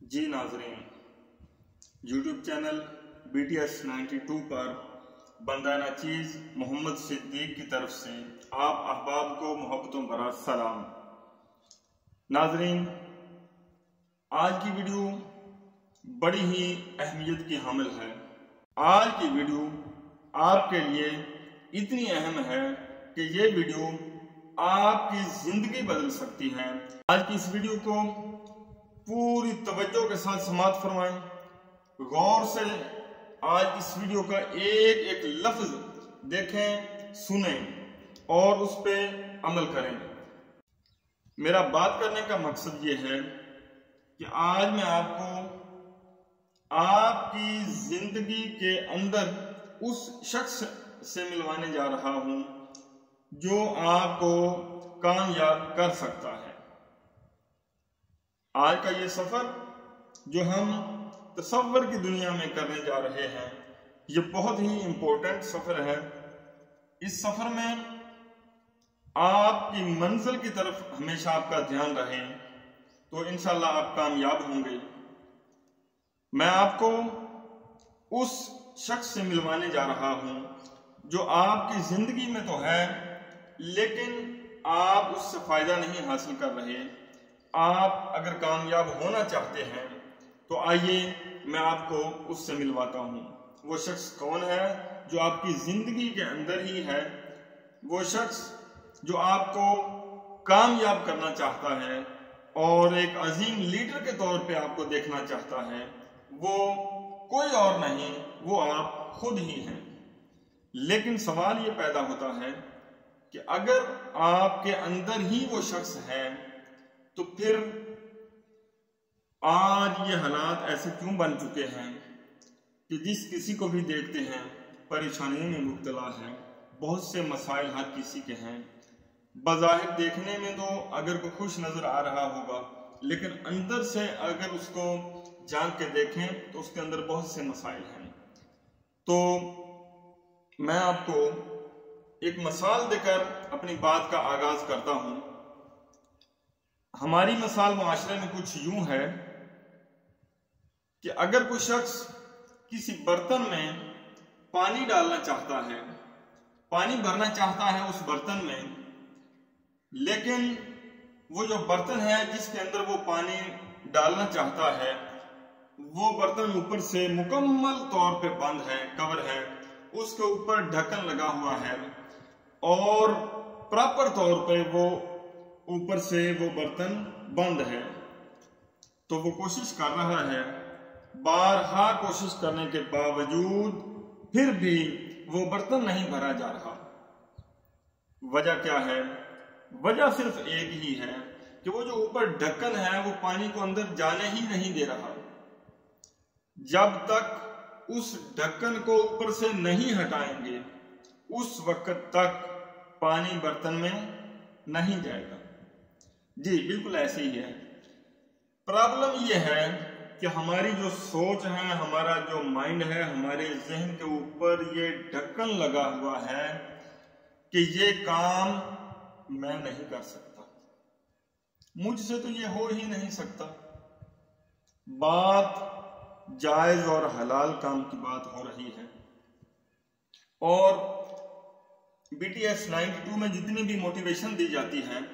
जी नाजरीन, YouTube channel BTS 92 पर बंदा नाचीज मोहम्मद सिद्दीक की तरफ से आप अहबाब को मोहब्बतों भरा सलाम। नाजरीन, आज की वीडियो बड़ी ही अहमियत की हामिल है। आज की वीडियो आपके लिए इतनी अहम है कि ये वीडियो आपकी जिंदगी बदल सकती है। आज की इस वीडियो को पूरी तवज्जो के साथ समाअत फरमाएं, गौर से आज इस वीडियो का एक एक लफ्ज देखें, सुनें और उस पर अमल करें। मेरा बात करने का मकसद ये है कि आज मैं आपको आपकी जिंदगी के अंदर उस शख्स से मिलवाने जा रहा हूं जो आपको कामयाब कर सकता है। आज का ये सफर जो हम तसव्वुर की दुनिया में करने जा रहे हैं, ये बहुत ही इंपॉर्टेंट सफर है। इस सफर में आपकी मंजिल की तरफ हमेशा आपका ध्यान रहे तो इंशाल्लाह आप कामयाब होंगे। मैं आपको उस शख्स से मिलवाने जा रहा हूं जो आपकी जिंदगी में तो है लेकिन आप उससे फायदा नहीं हासिल कर रहे। आप अगर कामयाब होना चाहते हैं तो आइए मैं आपको उससे मिलवाता हूं। वो शख्स कौन है जो आपकी जिंदगी के अंदर ही है, वो शख्स जो आपको कामयाब करना चाहता है और एक अजीम लीडर के तौर पे आपको देखना चाहता है। वो कोई और नहीं, वो आप खुद ही हैं। लेकिन सवाल ये पैदा होता है कि अगर आपके अंदर ही वो शख्स है तो फिर आज ये हालात ऐसे क्यों बन चुके हैं कि जिस किसी को भी देखते हैं परेशानियों में मुब्तला है। बहुत से मसाइल हर किसी के हैं। बज़ाहिर देखने में तो अगर कोई खुश नजर आ रहा होगा, लेकिन अंदर से अगर उसको जान के देखें तो उसके अंदर बहुत से मसाइल हैं। तो मैं आपको एक मिसाल देकर अपनी बात का आगाज करता हूं। हमारी मिसाल मुआशरे में कुछ यूं है कि अगर कोई शख्स किसी बर्तन में पानी डालना चाहता है, पानी भरना चाहता है उस बर्तन में, लेकिन वो जो बर्तन है जिसके अंदर वो पानी डालना चाहता है वो बर्तन ऊपर से मुकम्मल तौर पे बंद है, कवर है, उसके ऊपर ढक्कन लगा हुआ है और प्रॉपर तौर पे वो ऊपर से वो बर्तन बंद है। तो वो कोशिश कर रहा है, बारहा कोशिश करने के बावजूद फिर भी वो बर्तन नहीं भरा जा रहा। वजह क्या है? वजह सिर्फ एक ही है कि वो जो ऊपर ढक्कन है वो पानी को अंदर जाने ही नहीं दे रहा। जब तक उस ढक्कन को ऊपर से नहीं हटाएंगे उस वक्त तक पानी बर्तन में नहीं जाएगा। जी बिल्कुल ऐसे ही है। प्रॉब्लम यह है कि हमारी जो सोच है, हमारा जो माइंड है, हमारे जहन के ऊपर ये ढक्कन लगा हुआ है कि ये काम मैं नहीं कर सकता, मुझसे तो ये हो ही नहीं सकता। बात जायज और हलाल काम की बात हो रही है और BTS 92 में जितनी भी मोटिवेशन दी जाती है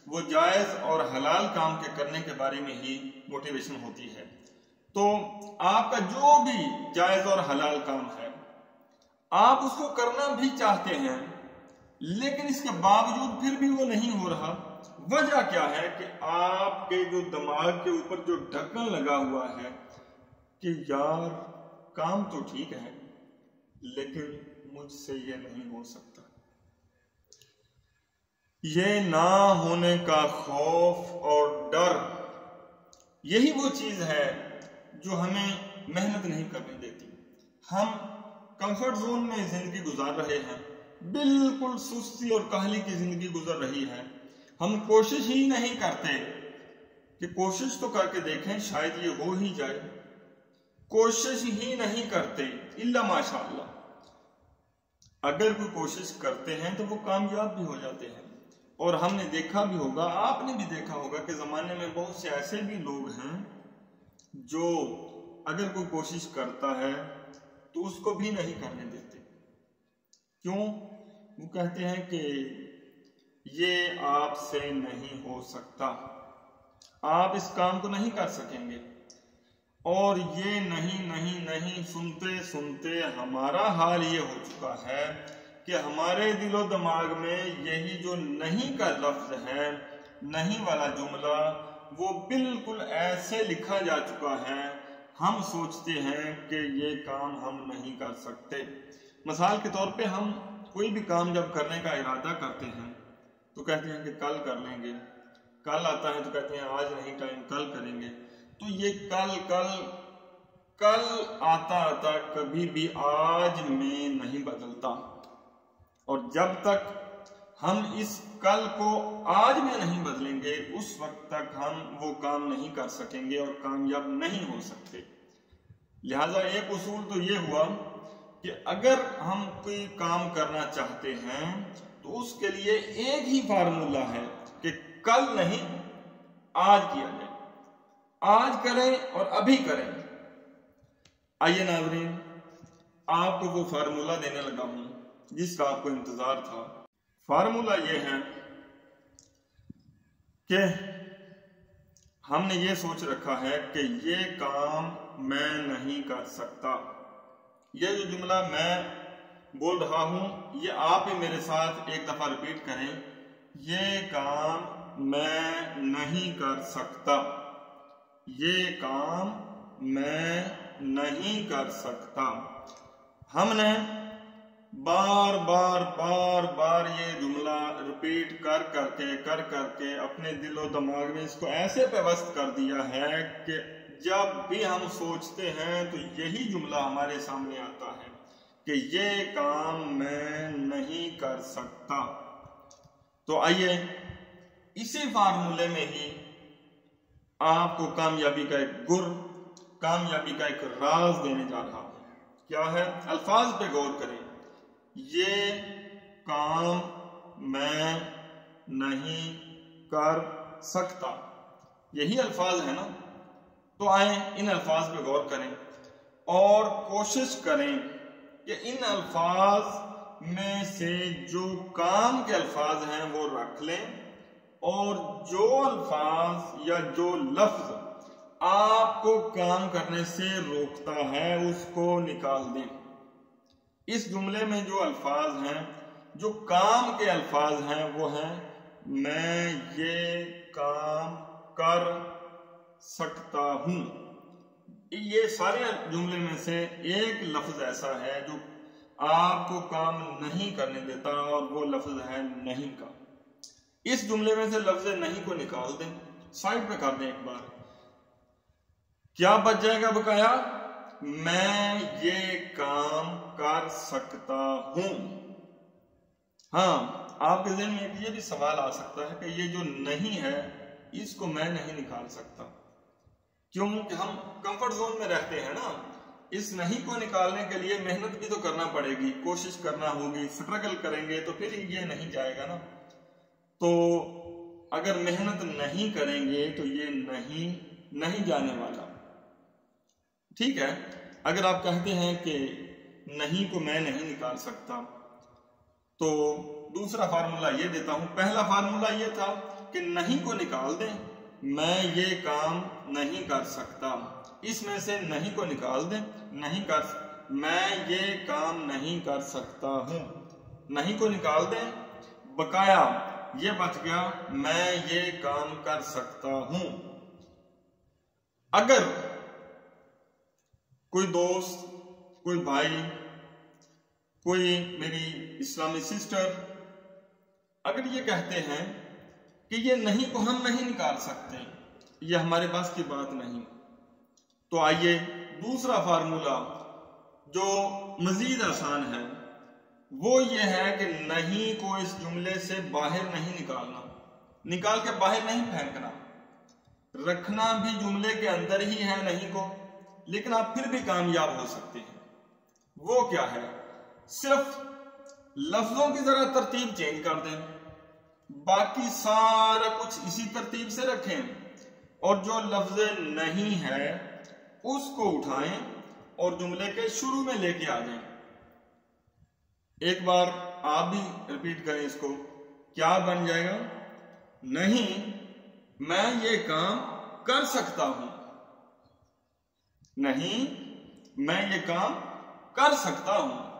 वो जायज और हलाल काम के करने के बारे में ही मोटिवेशन होती है। तो आपका जो भी जायज और हलाल काम है आप उसको करना भी चाहते हैं लेकिन इसके बावजूद फिर भी वो नहीं हो रहा। वजह क्या है कि आपके जो दिमाग के ऊपर जो ढक्कन लगा हुआ है कि यार काम तो ठीक है लेकिन मुझसे ये नहीं हो सकता। ये ना होने का खौफ और डर, यही वो चीज है जो हमें मेहनत नहीं करने देती। हम कंफर्ट जोन में जिंदगी गुजार रहे हैं, बिल्कुल सुस्ती और काहली की जिंदगी गुजर रही है। हम कोशिश ही नहीं करते कि कोशिश तो करके देखें शायद ये हो ही जाए। कोशिश ही नहीं करते इल्ला माशाअल्लाह। अगर कोई कोशिश करते हैं तो वो कामयाब भी हो जाते हैं। और हमने देखा भी होगा, आपने भी देखा होगा कि जमाने में बहुत से ऐसे भी लोग हैं जो अगर कोई कोशिश करता है तो उसको भी नहीं करने देते। क्यों? वो कहते हैं कि ये आपसे नहीं हो सकता, आप इस काम को नहीं कर सकेंगे। और ये नहीं नहीं नहीं सुनते सुनते हमारा हाल ये हो चुका है कि हमारे दिलो दिमाग में यही जो नहीं का लफ्ज है, नहीं वाला जुमला, वो बिल्कुल ऐसे लिखा जा चुका है, हम सोचते हैं कि ये काम हम नहीं कर सकते। मिसाल के तौर पे हम कोई भी काम जब करने का इरादा करते हैं तो कहते हैं कि कल कर लेंगे, कल आता है तो कहते हैं आज नहीं टाइम, कल करेंगे। तो ये कल कल कल आता आता कभी भी आज में नहीं बदलता, और जब तक हम इस कल को आज में नहीं बदलेंगे उस वक्त तक हम वो काम नहीं कर सकेंगे और कामयाब नहीं हो सकते। लिहाजा एक उसूल तो ये हुआ कि अगर हम कोई काम करना चाहते हैं तो उसके लिए एक ही फार्मूला है कि कल नहीं आज किया जाए, आज करें और अभी करें। आइए नाज़रीन, आपको वो फार्मूला देने लगा हूं जिसका आपको इंतजार था। फार्मूला ये है कि हमने ये सोच रखा है कि ये काम मैं नहीं कर सकता। ये जो जुमला मैं बोल रहा हूं ये आप ही मेरे साथ एक दफा रिपीट करें, ये काम मैं नहीं कर सकता, ये काम मैं नहीं कर सकता। हमने बार बार बार बार ये जुमला रिपीट कर करके अपने दिलो दिमाग में इसको ऐसे व्यवस्थित कर दिया है कि जब भी हम सोचते हैं तो यही जुमला हमारे सामने आता है कि ये काम मैं नहीं कर सकता। तो आइए इसी फार्मूले में ही आपको कामयाबी का एक गुर, कामयाबी का एक राज देने जा रहा हूं। क्या है? अल्फाज पे गौर करें। ये काम मैं नहीं कर सकता, यही अल्फाज है ना। तो आए इन अल्फाज पे गौर करें और कोशिश करें कि इन अल्फाज में से जो काम के अल्फाज हैं वो रख लें और जो अल्फाज या जो लफ्ज आपको काम करने से रोकता है उसको निकाल दें। इस जुमले में जो अल्फाज हैं, जो काम के अल्फाज हैं, वो हैं मैं ये काम कर सकता हूं। ये सारे जुमले में से एक लफ्ज ऐसा है जो आपको काम नहीं करने देता और वो लफ्ज है नहीं का। इस जुमले में से लफ्ज नहीं को निकाल दें, साइड पे कर दें एक बार। क्या बच जाएगा बकाया? मैं ये काम कर सकता हूं। हाँ, आपके ज़हन में ये भी सवाल आ सकता है कि ये जो नहीं है इसको मैं नहीं निकाल सकता। क्योंकि हम कंफर्ट जोन में रहते हैं ना। इस नहीं को निकालने के लिए मेहनत भी तो करना पड़ेगी, कोशिश करना होगी, स्ट्रगल करेंगे तो फिर ये नहीं जाएगा ना। तो अगर मेहनत नहीं करेंगे तो ये नहीं जाने वाला। ठीक है, अगर आप कहते हैं कि नहीं को मैं नहीं निकाल सकता तो दूसरा फार्मूला ये देता हूं। पहला फार्मूला ये था कि नहीं को निकाल दें, मैं ये काम नहीं कर सकता। इसमें से नहीं को निकाल दें, मैं ये काम नहीं कर सकता हूं। नहीं को निकाल दें, बकाया ये बच गया मैं ये काम कर सकता हूं। अगर कोई दोस्त, कोई भाई, कोई मेरी इस्लामी सिस्टर अगर ये कहते हैं कि ये नहीं को हम नहीं निकाल सकते, ये हमारे पास की बात नहीं, तो आइए दूसरा फार्मूला जो मजीद आसान है वो ये है कि नहीं को इस जुमले से बाहर नहीं निकालना, निकाल के बाहर नहीं फेंकना, रखना भी जुमले के अंदर ही है नहीं को, लेकिन आप फिर भी कामयाब हो सकते हैं। वो क्या है? सिर्फ लफ्जों की जरा तरतीब चेंज कर दें, बाकी सारा कुछ इसी तरतीब से रखें। और जो लफ्ज नहीं है उसको उठाएं और जुमले के शुरू में लेके आ जाएं। एक बार आप भी रिपीट करें इसको। क्या बन जाएगा? नहीं, मैं ये काम कर सकता हूं। नहीं, मैं ये काम कर सकता हूं।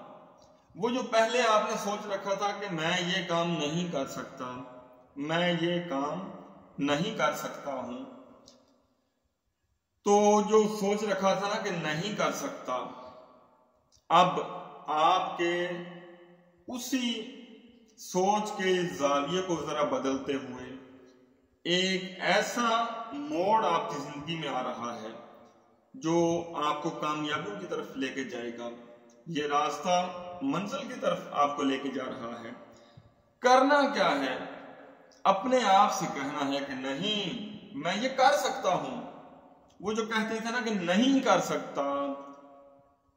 वो जो पहले आपने सोच रखा था कि मैं ये काम नहीं कर सकता, मैं ये काम नहीं कर सकता हूं, तो जो सोच रखा था ना कि नहीं कर सकता, अब आपके उसी सोच के जाविये को जरा बदलते हुए एक ऐसा मोड़ आपकी जिंदगी में आ रहा है जो आपको कामयाबियों की तरफ लेके जाएगा। ये रास्ता मंजिल की तरफ आपको लेके जा रहा है। करना क्या है? अपने आप से कहना है कि नहीं, मैं ये कर सकता हूं। वो जो कहते थे ना कि नहीं कर सकता,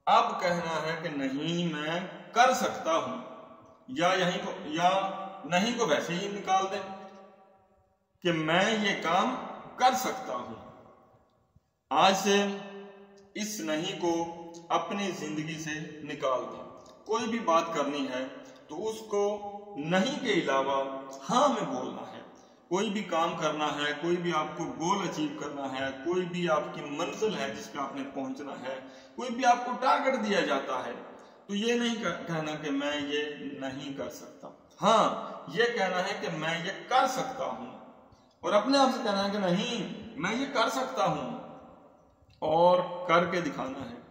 अब कहना है कि नहीं, मैं कर सकता हूं। या यहीं को, या नहीं को वैसे ही निकाल दें कि मैं ये काम कर सकता हूं। आज से इस नहीं को अपनी जिंदगी से निकाल दें। कोई भी बात करनी है तो उसको नहीं के अलावा हाँ में बोलना है। कोई भी काम करना है, कोई भी आपको गोल अचीव करना है, कोई भी आपकी मंजिल है जिस पे आपने पहुंचना है, कोई भी आपको टारगेट दिया जाता है, तो ये नहीं कहना कि मैं ये नहीं कर सकता। हाँ, ये कहना है कि मैं ये कर सकता हूं, और अपने आप से कहना है कि नहीं, मैं ये कर सकता हूं, और करके दिखाना है।